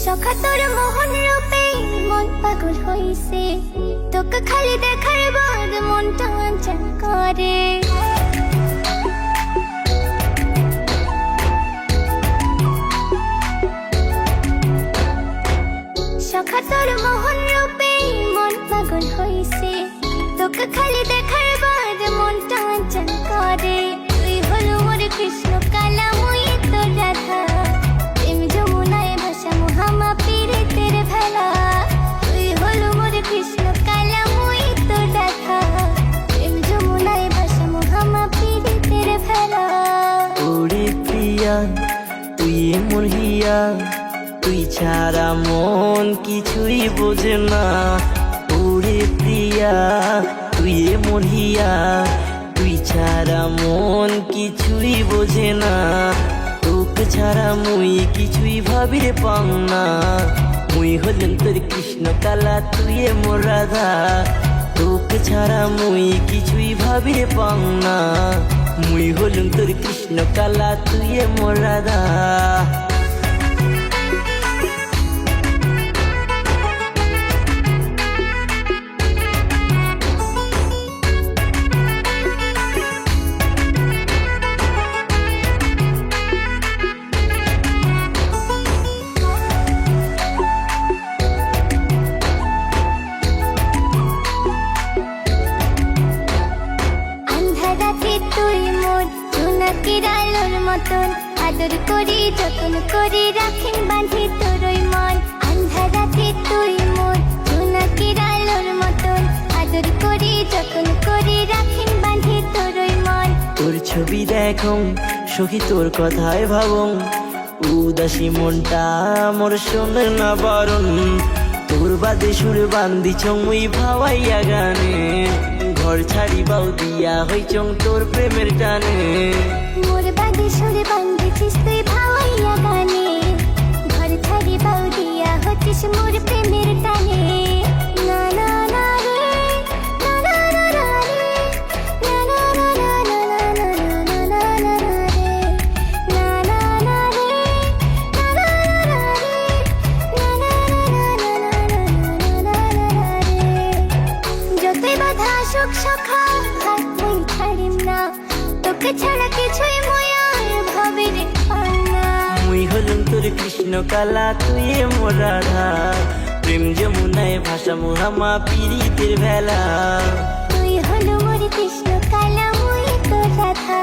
সখা তোর মোহন রূপে মন পাগল হইছে, তোকে খালি দেখার বাদ মনটা চঞ্চল করে। সখা তোর মোহন রূপে মন পাগল হইছে, তোকে খালি দেখার বাদ মনটা চঞ্চল করে। তুই হলো মোর কৃষ্ণ কালা, মুই তোর রাধা, প্রেম যমুনায় ভাসা মোহামা পীড়িতের ভেলা। তুই হলো মোর কৃষ্ণ কালা, মুই তোর রাধা, প্রেম যমুনায় ভাসা মোহামা পীড়িতের ভেলা। ওরে প্রিয়া তুই মোর হিয়া, তুই ছাড়া মন কিছুই বোঝে না। ওরে প্রিয়া তুই মোর হিয়া, তুই ছাড়া মন কিছুই বোঝে না। তোকে ছাড়া মুই কিছুই ভাবিরে পাং না। মুই হলেন তোর কৃষ্ণ কালা, তুই মোর রাধা, তোকে ছাড়া মুই কিছুই ভাবিরে পাং না। মুই হলেন তোর কৃষ্ণ কালা, তুই মোর রাধা। তুই মোর জোনাকির আলোর মতন, আদর করি যতন করি রাখিন বাঁধি তোরই মন। আন্ধার রাতে তুই মোর জোনাকির আলোর মতন, আদর করি যতন করি রাখিন বাঁধি তোরই মন। তোর ছবি দেখং সখী তোর কথায় ভাবং, উদাসী মনটা মোর শোনে না বারণ। তোর বাদে সুর বান্দিছং মুই ভাবাইয়া গানে, ঘর ছাড়িবাও দিয়া হইছং তোর প্রেমের টানে। মোর বাদে সুর বান্দিছিস তুই ভাবাইয়া গানে, ঘর ছাড়িবাও দিয়া হচ্ছিস মোর প্রেমের টানে। না না না রে, না না না না রে, না না না না না না না না না রে, না না না রে, না না না রে, না না না না রে। যতই বাধা আসুক সখা হাত মুই ছাড়িম না, তোকে ছাড়া কিছুই মুই আর ভাবি রে পার না। মুই হলুম তোর কৃষ্ণ কালা, তুই মোর রাধা, প্রেম যমুনায় ভাষা মোহামা পীড়িতের ভেলা। তুই হলো মোর কৃষ্ণ কালা, মুই তোর রাধা,